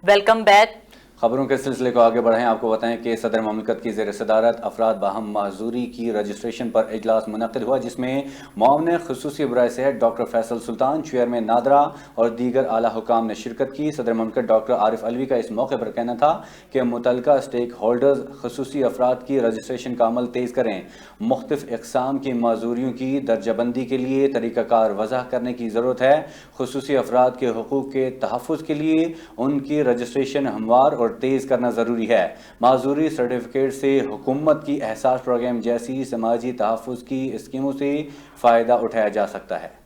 Welcome back. خبروں کے سلسلے کو آگے بڑھائیں۔ آپ کو بتائیں کہ صدر مملکت کی زیر صدارت افراد باہم معذوری کی رجسٹریشن پر اجلاس منعقد ہوا، جس میں معاون خصوصی برائے صحت ڈاکٹر فیصل سلطان، چیئرمین نادرا اور دیگر اعلیٰ حکام نے شرکت کی۔ صدر مملکت ڈاکٹر عارف علوی کا اس موقع پر کہنا تھا کہ متعلقہ اسٹیک ہولڈرز خصوصی افراد کی رجسٹریشن کا عمل تیز کریں۔ مختلف اقسام کی معذوریوں کی درجہ بندی کے لیے طریقہ کار وضع کرنے کی ضرورت ہے۔ خصوصی افراد کے حقوق کے تحفظ کے لیے ان کی رجسٹریشن ہموار اور تیز کرنا ضروری ہے۔ معذوری سرٹیفکیٹ سے حکومت کی احساس پروگرام جیسی سماجی تحفظ کی اسکیموں سے فائدہ اٹھایا جا سکتا ہے۔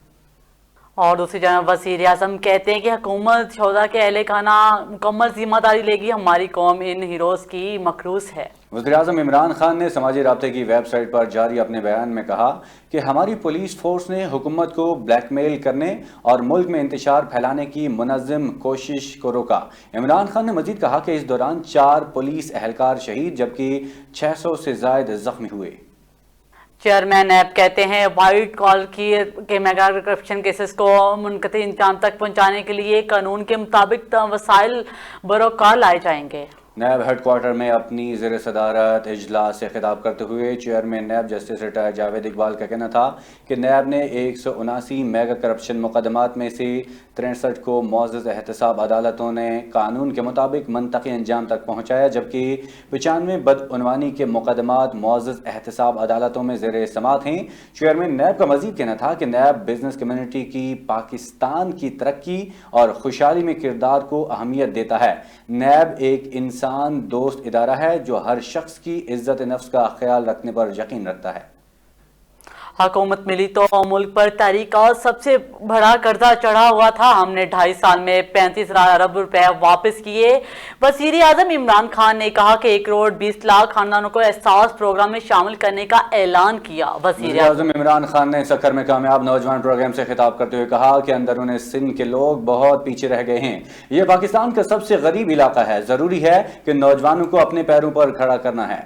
اور دوسری جانب وزیر اعظم کہتے ہیں کہ حکومت شہدا کے اہل خانہ مکمل ذمہ داری لے گی، ہماری قوم ان ہیروز کی مخلوص ہے۔ وزیر اعظم عمران خان نے سماجی رابطے کی ویب سائٹ پر جاری اپنے بیان میں کہا کہ ہماری پولیس فورس نے حکومت کو بلیک میل کرنے اور ملک میں انتشار پھیلانے کی منظم کوشش کو روکا۔ عمران خان نے مزید کہا کہ اس دوران 4 پولیس اہلکار شہید جبکہ 600 سے زائد زخمی ہوئے۔ چیئرمین نیب کہتے ہیں وائٹ کال کے میگا کرپشن کیسز کو منقطع انجام تک پہنچانے کے لیے قانون کے مطابق وسائل بروکار لائے جائیں گے۔ نیب ہیڈ کوارٹر میں اپنی زیر صدارت اجلاس سے خطاب کرتے ہوئے chairman NAB justice retire Javed Iqbal کا کہنا تھا کہ نیب نے 179 میگا کرپشن مقدمات میں سے 63 کو معزز احتساب عدالتوں نے قانون کے مطابق منطقی انجام تک پہنچایا، جبکہ 95 بدعنوانی کے مقدمات معزز احتساب عدالتوں میں زیر سماعت ہیں۔ چیئرمین نیب کا مزید کہنا تھا کہ نیب بزنس کمیونٹی کی پاکستان کی ترقی اور خوشحالی میں کردار کو اہمیت دیتا ہے۔ نیب ایک انسان دوست ادارہ ہے جو ہر شخص کی عزت نفس کا خیال رکھنے پر یقین رکھتا ہے۔ حکومت ملی تو ملک پر تحریک کا سب سے بڑا قرضہ چڑھا ہوا تھا، ہم نے 2.5 سال میں 35,000 ارب روپے واپس کیے۔ وزیر اعظم عمران خان نے کہا کہ 1 کروڑ 20 لاکھ خاندانوں کو احساس پروگرام میں شامل کرنے کا اعلان کیا۔ وزیر اعظم عمران خان نے سکر میں کامیاب نوجوان پروگرام سے خطاب کرتے ہوئے کہا کہ اندرون سندھ کے لوگ بہت پیچھے رہ گئے ہیں، یہ پاکستان کا سب سے غریب علاقہ ہے، ضروری ہے کہ نوجوانوں کو اپنے پیروں پر کھڑا کرنا ہے۔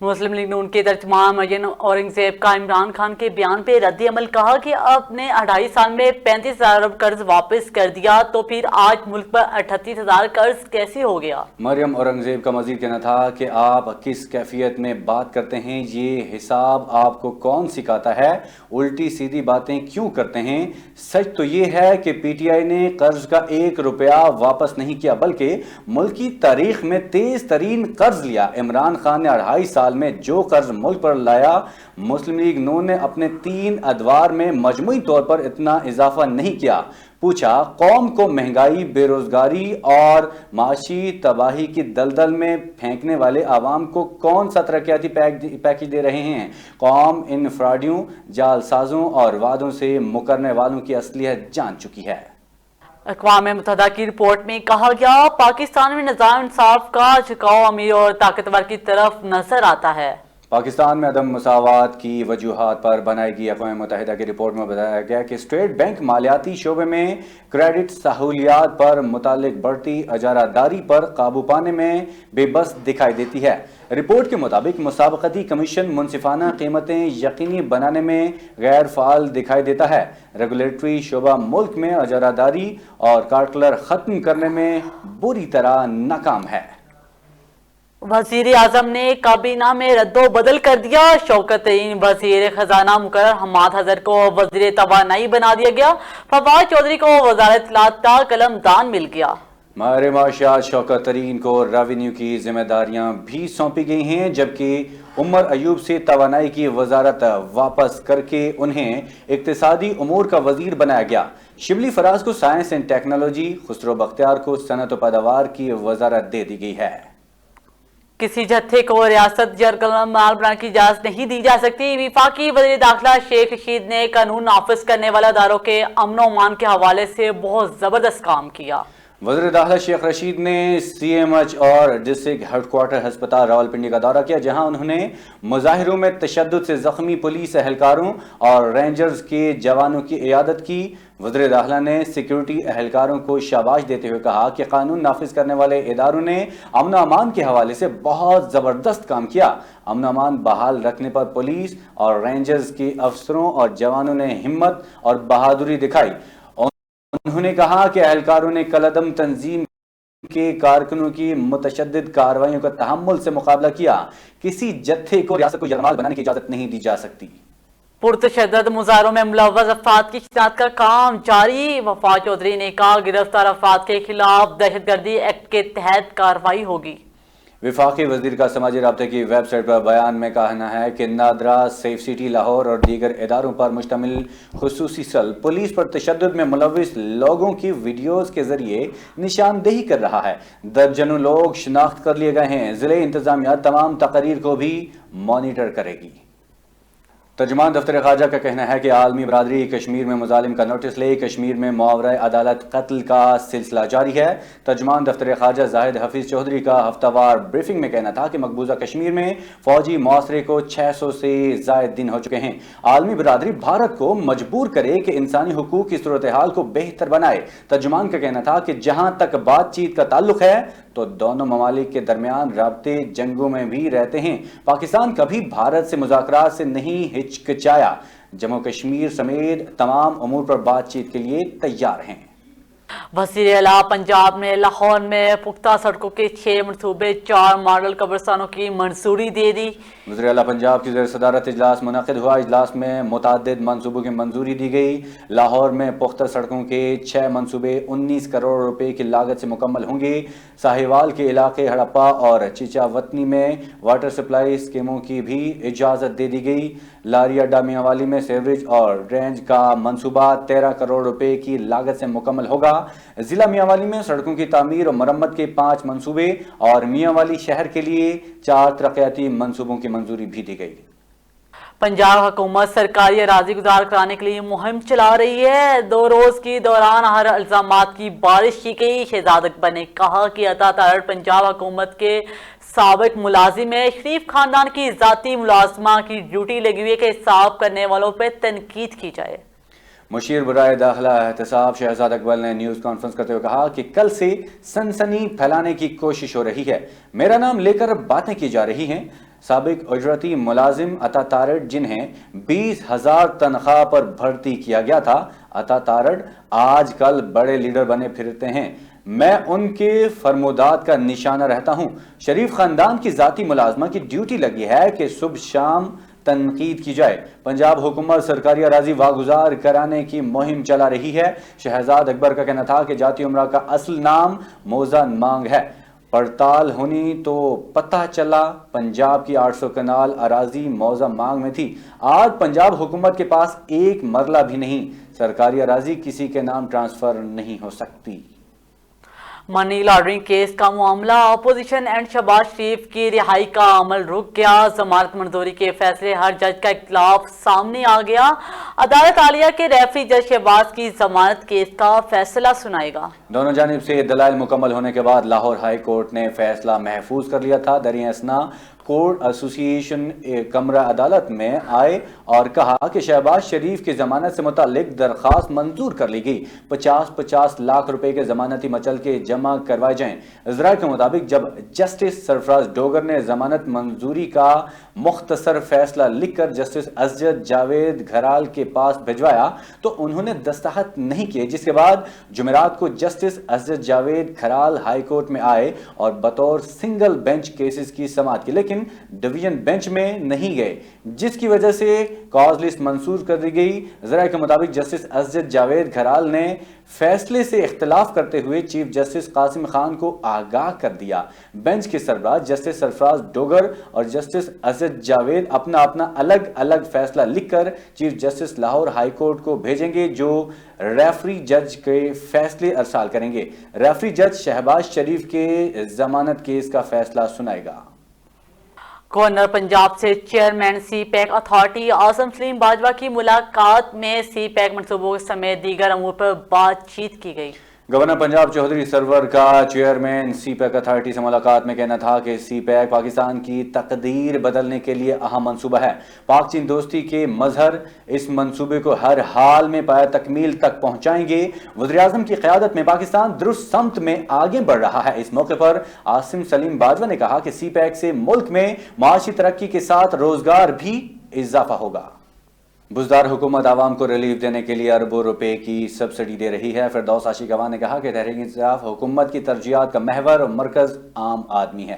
مسلم لیگ نون کے ترجمان مریم اورنگزیب کا عمران خان کے بیان پہ رد عمل، کہا کہ آپ نے 2.5 سال میں 35,000 ارب قرض واپس کر دیا تو پھر آج ملک پر 38,000 قرض کیسے ہو گیا؟ مریم اورنگزیب کا مزید کہنا تھا کہ آپ کس کیفیت میں بات کرتے ہیں، یہ حساب آپ کو کون سکھاتا ہے، الٹی سیدھی باتیں کیوں کرتے ہیں؟ سچ تو یہ ہے کہ پی ٹی آئی نے قرض کا 1 روپیہ واپس نہیں کیا بلکہ ملک کی تاریخ میں تیز ترین قرض لیا۔ عمران خان نے 2.5 سال میں جو قرض ملک پر لایا، مسلم لیگ نون نے اپنے 3 ادوار میں مجموعی طور پر اتنا اضافہ نہیں کیا۔ پوچھا، قوم کو مہنگائی، بے روزگاری اور معاشی تباہی کی دلدل میں پھینکنے والے عوام کو کون سا ترقیاتی پیکج دے رہے ہیں؟ قوم ان فراڈیوں، جعل سازوں اور وعدوں سے مکرنے والوں کی اصلیت جان چکی ہے۔ اقوام متحدہ کی رپورٹ میں کہا گیا پاکستان میں نظام انصاف کا جھکاؤ امیر اور طاقتور کی طرف نظر آتا ہے۔ پاکستان میں عدم مساوات کی وجوہات پر بنائی گئی اقوام متحدہ کی رپورٹ میں بتایا گیا کہ اسٹیٹ بینک مالیاتی شعبے میں کریڈٹ سہولیات پر متعلق بڑھتی اجارہ داری پر قابو پانے میں بے بس دکھائی دیتی ہے۔ رپورٹ کے مطابق مسابقتی کمیشن منصفانہ قیمتیں یقینی بنانے میں غیر فعال دکھائی دیتا ہے۔ ریگولیٹری شعبہ ملک میں اجارہ داری اور کارٹلر ختم کرنے میں بری طرح ناکام ہے۔ وزیر اعظم نے کابینہ میں رد و بدل کر دیا، شوکت ترین وزیر خزانہ مقرر حماد حضر کو وزیر توانائی بنا دیا گیا، فواد چودھری کو وزارت اطلاعات کا قلم دان مل گیا۔ ماہر معاشیات شوکت ترین کو ریونیو کی ذمہ داریاں بھی سونپی گئی ہیں، جبکہ عمر ایوب سے توانائی کی وزارت واپس کر کے انہیں اقتصادی امور کا وزیر بنایا گیا۔ شبلی فراز کو science and technology, Khusro Bakhtiar کو صنعت و پیداوار کی وزارت دے دی گئی ہے۔ کسی جتھے کو ریاست جرگل مال بنانے کی اجازت نہیں دی جا سکتی، وفاقی وزیر داخلہ شیخ رشید نے قانون نافذ کرنے والے اداروں کے امن و امان کے حوالے سے بہت زبردست کام کیا۔ وزیر داخلہ شیخ رشید نے سی ایم ایچ اور ڈسٹرکٹ ہیڈ کوارٹر ہسپتال راولپنڈی کا دورہ کیا، جہاں انہوں نے مظاہروں میں تشدد سے زخمی پولیس اہلکاروں اور رینجرز کے جوانوں کی عیادت کی۔ وزیر داخلہ نے سیکیورٹی اہلکاروں کو شاباش دیتے ہوئے کہا کہ قانون نافذ کرنے والے اداروں نے امن و امان کے حوالے سے بہت زبردست کام کیا۔ امن و امان بحال رکھنے پر پولیس اور رینجرز کے افسروں اور جوانوں نے ہمت اور بہادری دکھائی۔ انہوں نے کہا کہ اہلکاروں نے کالعدم تنظیم کے کارکنوں کی متشدد کارروائیوں کا تحمل سے مقابلہ کیا، کسی جتھے کو ریاست کو یرغمال بنانے کی اجازت نہیں دی جا سکتی۔ پرتشدد مظاہروں میں ملوث افراد کی شناخت کا کام جاری، وفا چودھری نے کہا گرفتار افراد کے خلاف دہشت گردی ایکٹ کے تحت کارروائی ہوگی۔ وفاقی وزیر کا سماجی رابطے کی ویب سائٹ پر بیان میں کہنا ہے کہ نادرا، سیف سٹی لاہور اور دیگر اداروں پر مشتمل خصوصی سیل پولیس پر تشدد میں ملوث لوگوں کی ویڈیوز کے ذریعے نشاندہی کر رہا ہے۔ درجنوں لوگ شناخت کر لیے گئے ہیں۔ ضلعی انتظامیہ تمام تقاریر کو بھی مانیٹر کرے گی۔ ترجمان دفتر خارجہ کا کہنا ہے کہ عالمی برادری کشمیر میں مظالم کا نوٹس لے، کشمیر میں معاورۂ عدالت قتل کا سلسلہ جاری ہے۔ ترجمان دفتر خارجہ زاہد حفیظ چودھری کا ہفتہ وار بریفنگ میں کہنا تھا کہ مقبوضہ کشمیر میں فوجی محاصرے کو 600 سے زائد دن ہو چکے ہیں۔ عالمی برادری بھارت کو مجبور کرے کہ انسانی حقوق کی صورتحال کو بہتر بنائے۔ ترجمان کا کہنا تھا کہ جہاں تک بات چیت کا تعلق ہے تو دونوں ممالک کے درمیان رابطے جنگوں میں بھی رہتے ہیں۔ پاکستان کبھی بھارت سے مذاکرات سے نہیں ہچکچایا۔ جموں کشمیر سمیت تمام امور پر بات چیت کے لیے تیار ہیں۔ وزیر اعلیٰ پنجاب نے لاہور میں پختہ سڑکوں کے 6 منصوبے 4 ماڈل قبرستانوں کی منظوری دے دی۔ وزیر اعلیٰ پنجاب کی زیر صدارت اجلاس منعقد ہوا۔ اجلاس میں متعدد منصوبوں کی منظوری دی گئی۔ لاہور میں پختہ سڑکوں کے 6 منصوبے 19 کروڑ روپے کی لاگت سے مکمل ہوں گے۔ ساہیوال کے علاقے ہڑپا اور چیچا وطنی میں واٹر سپلائی اسکیموں کی بھی اجازت دے دی گئی۔ لاری اڈا میاں والی میں سیوریج اور ڈرینیج کا منصوبہ 13 کروڑ روپے کی لاگت سے مکمل ہوگا۔ ضلع میاں والی میں سڑکوں کی تعمیر اور مرمت کے 5 منصوبے اور میاں والی شہر کے لیے 4 ترقیاتی منصوبوں کی منظوری بھی دی گئی۔ پنجاب حکومت سرکاری اراضی گزار کرانے کے لیے مہم چلا رہی ہے۔ 2 روز کی دوران ہر الزامات کی بارش کی گئی۔ شہزاد اکبر نے کہا کہ عطا تارڑ پنجاب حکومت کے سابق ملازم ہے۔ شریف خاندان کی ذاتی ملازمہ کی ڈیوٹی لگی ہوئی ہے کہ حساب کرنے والوں پہ تنقید کی جائے۔ مشیر برائے داخلہ احتساب شہزاد اکبر نے نیوز کانفرنس کرتے ہوئے کہا کہ کل سے سنسنی پھیلانے کی کوشش ہو رہی ہے، میرا نام لے کر باتیں کی جا رہی ہیں۔ سابق اجرتی ملازم عطا تارڑ جنہیں 20,000 تنخواہ پر بھرتی کیا گیا تھا، عطا تارڑ آج کل بڑے لیڈر بنے پھرتے ہیں، میں ان کے فرمودات کا نشانہ رہتا ہوں۔ شریف خاندان کی ذاتی ملازمہ کی ڈیوٹی لگی ہے کہ صبح شام تنقید کی جائے۔ پنجاب حکومت سرکاری اراضی واگزار کرانے کی مہم چلا رہی ہے۔ شہزاد اکبر کا کہنا تھا کہ جاتی امراء کا اصل نام موزہ مانگ ہے۔ پڑتال ہونی تو پتہ چلا پنجاب کی 800 کنال اراضی موزہ مانگ میں تھی۔ آج پنجاب حکومت کے پاس ایک مرلہ بھی نہیں، سرکاری اراضی کسی کے نام ٹرانسفر نہیں ہو سکتی۔ منی لانڈرنگ کیس کا معاملہ اپوزیشن اینڈ شہباز شریف کی رہائی کا عمل رک گیا۔ ضمانت منظوری کے فیصلے ہر جج کا اختلاف سامنے آ گیا۔ عدالت عالیہ کے ریفری جج شہباز کی ضمانت کیس کا فیصلہ سنائے گا۔ دونوں جانب سے دلائل مکمل ہونے کے بعد لاہور ہائی کورٹ نے فیصلہ محفوظ کر لیا تھا۔ دریں اثنا کورٹ ایسوسی ایشن کمرہ عدالت میں آئے اور کہا کہ شہباز شریف کی ضمانت سے متعلق درخواست منظور کر لی گئی، 50 لاکھ روپے کے ضمانتی مچل کے جمع کروائے جائیں۔ ذرائع کے مطابق جب جسٹس سرفراز ڈوگر نے ضمانت منظوری کا مختصر فیصلہ لکھ کر جسٹس اسجد جاوید گھرال کے پاس بھجوایا تو انہوں نے دستخط نہیں کیے، جس کے بعد جمعرات کو justice Asjad Javed گھرال high court میں آئے اور بطور سنگل بینچ کیسز کی سماعت کی، لیکن ڈویژن بینچ میں نہیں گئے، جس کی وجہ سے کاز لسٹ منسوخ کر دی گئی۔ ذرائع کے مطابق جسٹس اسجد جاوید گھرال نے فیصلے سے اختلاف کرتے ہوئے چیف جسٹس قاسم خان کو آگاہ کر دیا۔ بینچ کے سربراہ جسٹس سرفراز ڈوگر اور جسٹس اسجد جاوید اپنا الگ الگ فیصلہ لکھ کر chief justice Lahore high court کو بھیجیں گے، جو ریفری جج کے فیصلے ارسال کریں گے۔ ریفری جج شہباز شریف کے ضمانت کیس کا فیصلہ سنائے گا۔ گورنر پنجاب سے چیئرمین سی پیک اتھارٹی اعظم سلیم باجوہ کی ملاقات میں سی پیک منصوبوں سمیت دیگر امور پر بات چیت کی گئی۔ گورنر پنجاب چودھری سرور کا چیئرمین سی پیک اتھارٹی سے ملاقات میں کہنا تھا کہ سی پیک پاکستان کی تقدیر بدلنے کے لیے اہم منصوبہ ہے، پاک چین دوستی کے مظہر، اس منصوبے کو ہر حال میں پایہ تکمیل تک پہنچائیں گے۔ وزیراعظم کی قیادت میں پاکستان درست سمت میں آگے بڑھ رہا ہے۔ اس موقع پر اعظم سلیم باجوہ نے کہا کہ سی پیک سے ملک میں معاشی ترقی کے ساتھ روزگار بھی اضافہ ہوگا۔ بزدار حکومت عوام کو ریلیف دینے کے لیے اربوں روپے کی سبسڈی دے رہی ہے۔ فردوس عاشقوان نے کہا کہ تحریک انصاف حکومت کی ترجیحات کا محور اور مرکز عام آدمی ہے۔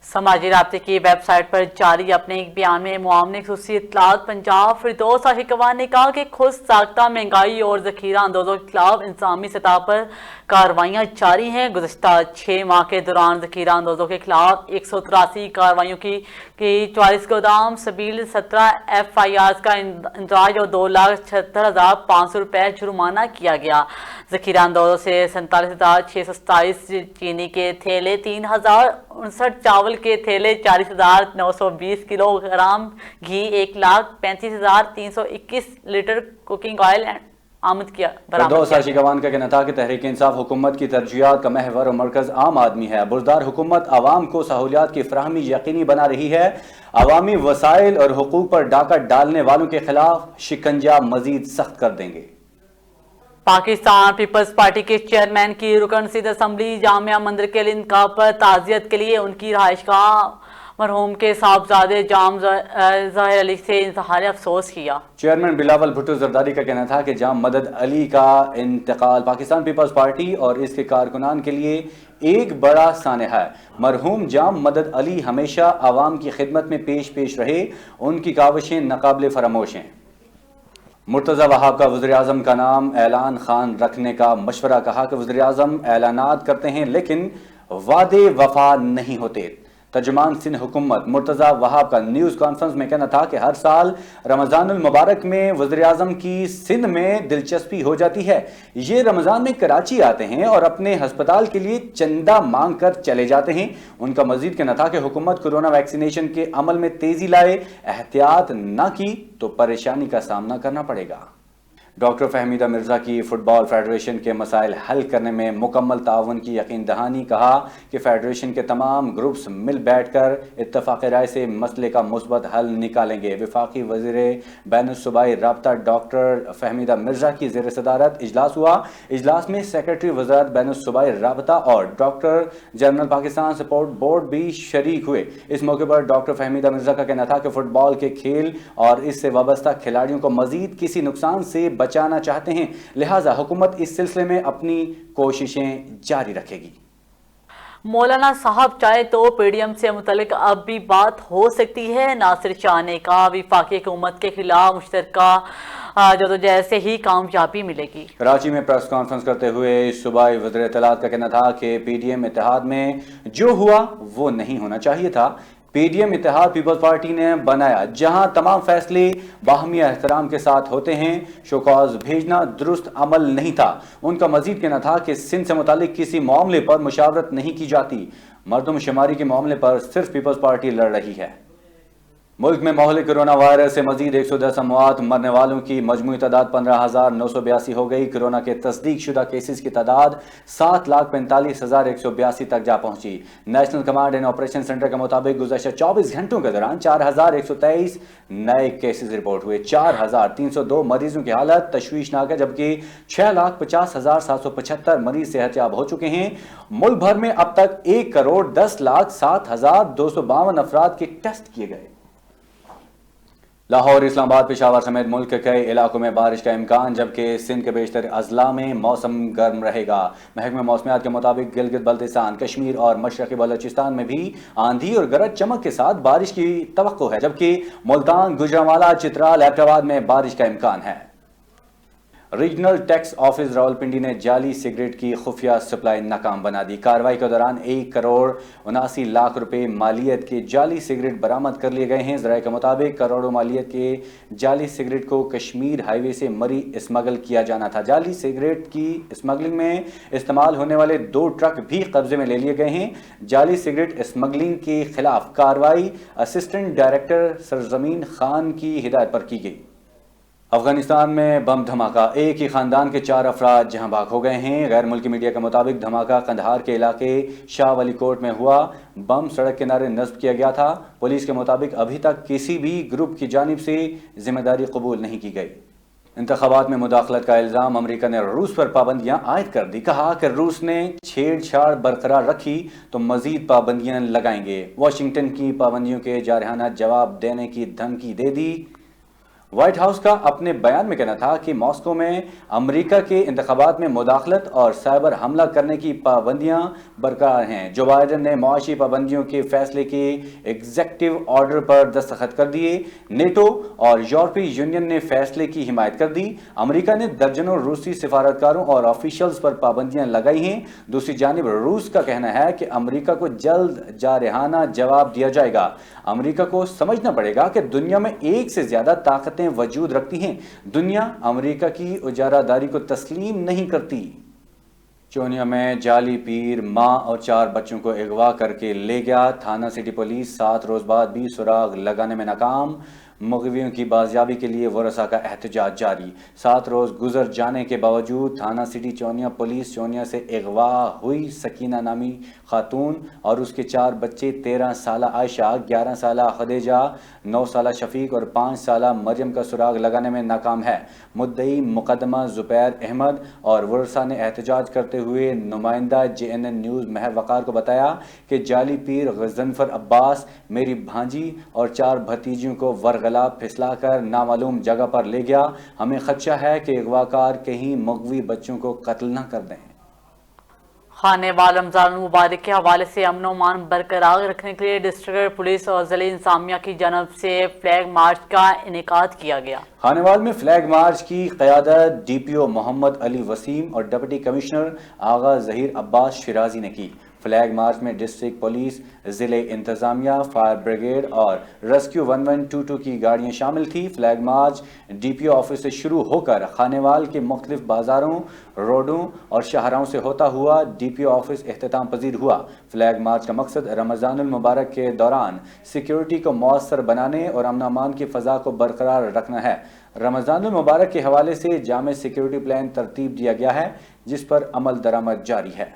سماجی رابطے کی ویب سائٹ پر جاری اپنے ایک بیان میں معاون خصوصی اطلاعات پنجاب فردوس عاشقوان نے کہا کہ خود ساختہ مہنگائی اور ذخیرہ اندوزوں کے خلاف انتظامی سطح پر کارروائیاں جاری ہیں۔ گزشتہ 6 ماہ کے دوران ذخیرہ اندوزوں کے خلاف 183 کارروائیوں کی 44 گودام سبیل 17 FIRs کا اندراج اور 2,76,500 روپے جرمانہ کیا گیا۔ ذخیرہ اندوزوں سے 47,627 چینی کے تھیلے، 3,059 چاول کے تھیلے، 40,920 کلو گرام گھی، 1,35,321 لیٹر کوکنگ آئل آمد کیا۔ فردوس عاشقوان کا کہنا تھا کہ تحریک انصاف حکومت کی ترجیحات کا محور اور مرکز عام آدمی ہے۔ بزدار حکومت عوام کو سہولیات کی فراہمی یقینی بنا رہی ہے۔ عوامی وسائل اور حقوق پر ڈاکہ ڈالنے والوں کے خلاف شکنجہ مزید سخت کر دیں گے۔ پاکستان پیپلز پارٹی کے چیئرمین کی رکن صدر اسمبلی جامعہ مندر کے انتخاب پر تعزیت کے لیے ان کی رہائش گاہ مرحوم کے صاحبزادے جام ظاہر علی سے اظہار افسوس کیا۔ چیئرمین بلاول بھٹو زرداری کا کہنا تھا کہ جام مدد علی کا انتقال پاکستان پیپلز پارٹی اور اس کے کارکنان کے لیے ایک بڑا سانحہ ہے۔ مرحوم جام مدد علی ہمیشہ عوام کی خدمت میں پیش رہے، ان کی کاوشیں ناقابل فراموش ہیں۔ مرتضی وہاب کا وزیراعظم کا نام اعلان خان رکھنے کا مشورہ، کہا کہ وزیراعظم اعلانات کرتے ہیں لیکن وعدے وفا نہیں ہوتے۔ ترجمان سندھ حکومت مرتضی وہاب کا نیوز کانفرنس میں کہنا تھا کہ ہر سال رمضان المبارک میں وزیراعظم کی سندھ میں دلچسپی ہو جاتی ہے۔ یہ رمضان میں کراچی آتے ہیں اور اپنے ہسپتال کے لیے چندہ مانگ کر چلے جاتے ہیں۔ ان کا مزید کہنا تھا کہ حکومت کورونا ویکسینیشن کے عمل میں تیزی لائے، احتیاط نہ کی تو پریشانی کا سامنا کرنا پڑے گا۔ ڈاکٹر فہمیدہ مرزا کی فٹ بال فیڈریشن کے مسائل حل کرنے میں مکمل تعاون کی یقین دہانی، کہا کہ فیڈریشن کے تمام گروپس مل بیٹھ کر اتفاق رائے سے مسئلے کا مثبت حل نکالیں گے۔ وفاقی وزیر بین الصوبائی رابطہ ڈاکٹر فہمیدہ مرزا کی زیر صدارت اجلاس ہوا۔ اجلاس میں سیکرٹری وزارت بین الصوبائی رابطہ اور doctor general Pakistan support board بھی شریک ہوئے۔ اس موقع پر ڈاکٹر فہمیدہ مرزا کا کہنا تھا کہ فٹ بال کے کھیل اور اس سے وابستہ کھلاڑیوں کو مزید کسی نقصان سے بچانا چاہتے ہیں، لہٰذا حکومت اس سلسلے میں اپنی کوششیں جاری رکھے گی۔ مولانا صاحب چاہے تو پی ڈی ایم سے متعلق اب بھی بات ہو سکتی ہے، ناصر شاہ نے کہا وفاقی حکومت کے خلاف مشترکہ جدوجہد سے ہی کامیابی ملے گی۔ کراچی میں پریس کانفرنس کرتے ہوئے صوبائی وزیر اطلاعات کا کہنا تھا کہ پی ڈی ایم اتحاد میں جو ہوا وہ نہیں ہونا چاہیے تھا۔ پی ڈی ایم اتحاد پیپلز پارٹی نے بنایا جہاں تمام فیصلے باہمی احترام کے ساتھ ہوتے ہیں، شوکاز بھیجنا درست عمل نہیں تھا۔ ان کا مزید کہنا تھا کہ سندھ سے متعلق کسی معاملے پر مشاورت نہیں کی جاتی، مردم شماری کے معاملے پر صرف پیپلز پارٹی لڑ رہی ہے۔ ملک میں ماحولی کورونا وائرس سے مزید 110 اموات، مرنے والوں کی مجموعی تعداد 15,982 ہو گئی۔ کورونا کے تصدیق شدہ کیسز کی تعداد 7,45,182 تک جا پہنچی۔ National command and operation centre کے مطابق گزشتہ 24 گھنٹوں کے دوران 4,123 نئے کیسز رپورٹ ہوئے۔ 4,302 مریضوں کی حالت تشویشناک ہے، جبکہ 6,50,775 مریض صحت یاب ہو چکے ہیں۔ ملک بھر میں اب تک 1,10,07,252 افراد کے ٹیسٹ کیے گئے۔ لاہور، اسلام آباد، پشاور سمیت ملک کے کئی علاقوں میں بارش کا امکان، جبکہ سندھ کے بیشتر اضلاع میں موسم گرم رہے گا۔ محکمہ موسمیات کے مطابق گلگت بلتستان، کشمیر اور مشرقی بلوچستان میں بھی آندھی اور گرج چمک کے ساتھ بارش کی توقع ہے، جبکہ ملتان، گوجرانوالہ، چترال، ایبٹ آباد میں بارش کا امکان ہے۔ ریجنل ٹیکس آفس راولپنڈی نے جعلی سگریٹ کی خفیہ سپلائی ناکام بنا دی۔ کارروائی کے دوران 1,79,00,000 روپے مالیت کے جعلی سگریٹ برآمد کر لیے گئے ہیں۔ ذرائع کے مطابق کروڑوں مالیت کے جعلی سگریٹ کو کشمیر ہائی وے سے مری اسمگل کیا جانا تھا۔ جعلی سگریٹ کی اسمگلنگ میں استعمال ہونے والے 2 ٹرک بھی قبضے میں لے لیے گئے ہیں۔ جعلی سگریٹ اسمگلنگ کے خلاف کارروائی اسسٹنٹ ڈائریکٹر سرزمین خان کی ہدایت پر کی گئی۔ افغانستان میں بم دھماکہ، ایک ہی خاندان کے 4 افراد جہاں بھاگ ہو گئے ہیں۔ غیر ملکی میڈیا کے مطابق دھماکہ قندھار کے علاقے شاہ ولی کوٹ میں ہوا۔ بم سڑک کنارے نصب کیا گیا تھا۔ پولیس کے مطابق ابھی تک کسی بھی گروپ کی جانب سے ذمہ داری قبول نہیں کی گئی۔ انتخابات میں مداخلت کا الزام، امریکہ نے روس پر پابندیاں عائد کر دی۔ کہا کہ روس نے چھیڑ چھاڑ برقرار رکھی تو مزید پابندیاں لگائیں گے۔ واشنگٹن کی پابندیوں کے جارحانہ جواب دینے کی دھمکی دے دی۔ وائٹ ہاؤس کا اپنے بیان میں کہنا تھا کہ ماسکو میں امریکہ کے انتخابات میں مداخلت اور سائبر حملہ کرنے کی پابندیاں برقرار ہیں۔ جو بائیڈن نے معاشی پابندیوں کے فیصلے کے ایگزیکٹو آرڈر پر دستخط کر دیے۔ نیٹو اور یورپی یونین نے فیصلے کی حمایت کر دی۔ امریکہ نے درجنوں روسی سفارتکاروں اور آفیشلز پر پابندیاں لگائی ہیں۔ دوسری جانب روس کا کہنا ہے کہ امریکہ کو جلد جارحانہ جواب دیا جائے گا۔ امریکہ کو سمجھنا پڑے گا کہ دنیا میں ایک سے زیادہ طاقتیں وجود رکھتی ہیں۔ دنیا امریکہ کی اجارہ داری کو تسلیم نہیں کرتی۔ چونیا میں جعلی پیر ماں اور 4 بچوں کو اغوا کر کے لے گیا۔ تھانہ سٹی پولیس 7 روز بعد بھی سراغ لگانے میں ناکام۔ مغویوں کی بازیابی کے لیے ورثاء کا احتجاج جاری۔ 7 روز گزر جانے کے باوجود تھانہ سٹی چونیا پولیس چونیا سے اغوا ہوئی سکینہ نامی خاتون اور اس کے 4 بچے 13 سالہ عائشہ، 11 سالہ خدیجہ، 9 سالہ شفیق اور 5 سالہ مریم کا سراغ لگانے میں ناکام ہے۔ مدعی مقدمہ زبیر احمد اور ورثاء نے احتجاج کرتے ہوئے نمائندہ JNN نیوز مہر وقار کو بتایا کہ جعلی پیر غضنفر عباس میری بھانجی اور 4 بھتیجیوں کو ورغلا پھسلا کر نامعلوم جگہ پر لے گیا۔ ہمیں خدشہ ہے کہ اغواکار کہیں مغوی بچوں کو قتل نہ کر دیں۔ خانے وال رمضان المبارک کے حوالے سے امن و امان برقرار رکھنے کے لیے ڈسٹرکٹ پولیس اور ضلعی انتظامیہ کی جانب سے فلیگ مارچ کا انعقاد کیا گیا۔ خانے وال میں فلیگ مارچ کی قیادت DPO محمد علی وسیم اور ڈپٹی کمشنر آغا ظہیر عباس شیرازی نے کی۔ فلیگ مارچ میں ڈسٹرکٹ پولیس، ضلع انتظامیہ، فائر بریگیڈ اور ریسکیو 1122 کی گاڑیاں شامل تھیں۔ فلیگ مارچ DPO آفس سے شروع ہو کر خانے وال کے مختلف بازاروں، روڈوں اور شاہراہوں سے ہوتا ہوا DPO آفس اختتام پذیر ہوا۔ فلیگ مارچ کا مقصد رمضان المبارک کے دوران سیکیورٹی کو مؤثر بنانے اور امن و امان کی فضا کو برقرار رکھنا ہے۔ رمضان المبارک کے حوالے سے جامع سیکیورٹی پلان ترتیب دیا گیا ہے جس پر عمل درآمد جاری ہے۔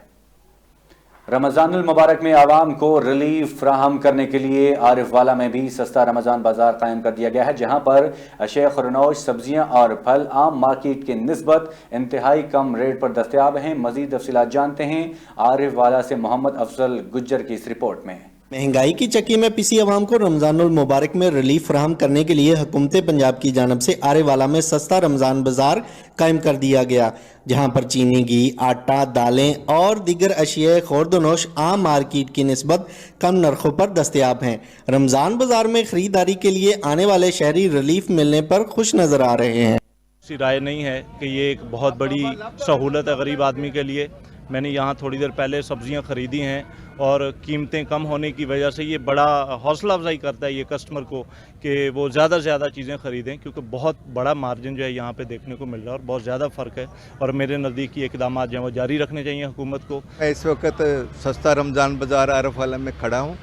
رمضان المبارک میں عوام کو ریلیف فراہم کرنے کے لیے عارف والا میں بھی سستا رمضان بازار قائم کر دیا گیا ہے، جہاں پر اشیاء خورنوش، سبزیاں اور پھل عام مارکیٹ کے نسبت انتہائی کم ریٹ پر دستیاب ہیں۔ مزید تفصیلات جانتے ہیں عارف والا سے محمد افضل گجر کی اس رپورٹ میں۔ مہنگائی کی چکی میں پسی عوام کو رمضان المبارک میں ریلیف فراہم کرنے کے لیے حکومت پنجاب کی جانب سے آرے والا میں سستا رمضان بازار قائم کر دیا گیا، جہاں پر چینی، گھی، آٹا، دالیں اور دیگر اشیاء خورد و نوش عام مارکیٹ کی نسبت کم نرخوں پر دستیاب ہیں۔ رمضان بازار میں خریداری کے لیے آنے والے شہری ریلیف ملنے پر خوش نظر آ رہے ہیں۔ اسی رائے نہیں ہے کہ یہ ایک بہت بڑی سہولت ہے غریب آدمی کے لیے۔ میں نے یہاں تھوڑی دیر پہلے سبزیاں خریدی ہیں اور قیمتیں کم ہونے کی وجہ سے یہ بڑا حوصلہ افزائی کرتا ہے یہ کسٹمر کو کہ وہ زیادہ سے زیادہ چیزیں خریدیں، کیونکہ بہت بڑا مارجن جو ہے یہاں پہ دیکھنے کو مل رہا ہے اور بہت زیادہ فرق ہے، اور میرے نزدیک یہ اقدامات جو ہیں وہ جاری رکھنے چاہیے حکومت کو۔ میں اس وقت سستا رمضان بازار عارف والا میں کھڑا ہوں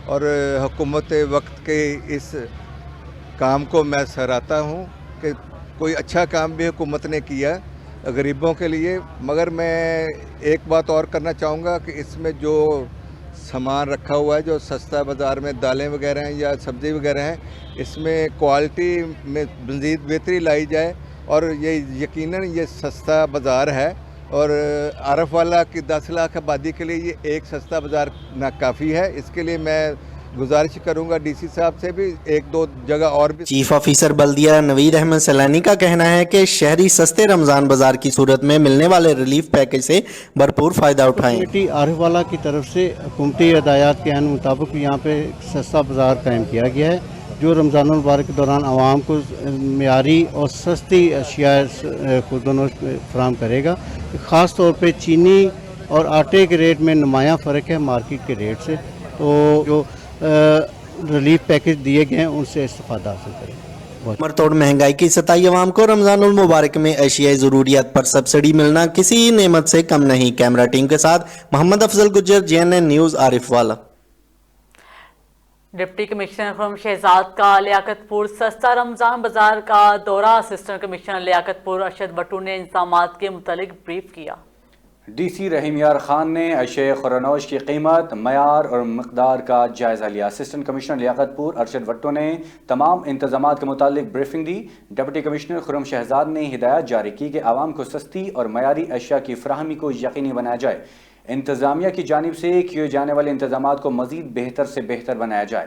اور حکومت وقت کے اس کام کو میں سراہتا ہوں کہ کوئی اچھا کام بھی حکومت نے کیا غریبوں کے لیے، مگر میں ایک بات اور کرنا چاہوں گا کہ اس میں جو سامان رکھا ہوا ہے، جو سستا بازار میں دالیں وغیرہ ہیں یا سبزی وغیرہ ہیں، اس میں کوالٹی میں مزید بہتری لائی جائے، اور یہ یقیناً یہ سستا بازار ہے، اور عارف والا کی 10 لاکھ آبادی کے لیے یہ ایک سستا بازار ناکافی ہے۔ اس کے لیے میں گزارش کروں گا DC صاحب سے بھی 1-2 جگہ اور بھی۔ چیف آفیسر بلدیہ نوید احمد سیلانی کا کہنا ہے کہ شہری سستے رمضان بازار کی صورت میں ملنے والے ریلیف پیکج سے بھرپور فائدہ اٹھائیں۔ کمیٹی عارف والا کی طرف سے حکومتی ہدایات کے عین مطابق یہاں پہ سستا بازار قائم کیا گیا ہے، جو رمضان المبارک کے دوران عوام کو معیاری اور سستی اشیاء خورد و نوش فراہم کرے گا۔ خاص طور پہ چینی اور آٹے کے ریٹ میں نمایاں فرق ہے مارکیٹ کے ریٹ سے، تو جو ریلیف پیکج دیے گئے ہیں ان سے استفادہ حاصل کریں۔ عمر توڑ مہنگائی کی ستائی عوام کو رمضان المبارک میں اشیاء ضروریات پر سبسڈی ملنا کسی نعمت سے کم نہیں۔ کیمرہ ٹیم کے ساتھ محمد افضل گجر، JNN نیوز، عارف والا۔ ڈپٹی کمشنر خرم شہزاد کا لیاقت پور سستا رمضان بازار کا دورہ، اسسٹنٹ کمشنر لیاقت پور ارشد بٹو نے انتظامات کے متعلق بریف کیا۔ DC رحیم یار خان نے اشیاء خورنوش کی قیمت، معیار اور مقدار کا جائزہ لیا۔ اسسٹنٹ کمشنر لیاقت پور ارشد بٹو نے تمام انتظامات کے متعلق بریفنگ دی۔ ڈپٹی کمشنر خرم شہزاد نے ہدایت جاری کی کہ عوام کو سستی اور معیاری اشیاء کی فراہمی کو یقینی بنایا جائے۔ انتظامیہ کی جانب سے کیے جانے والے انتظامات کو مزید بہتر سے بہتر بنایا جائے۔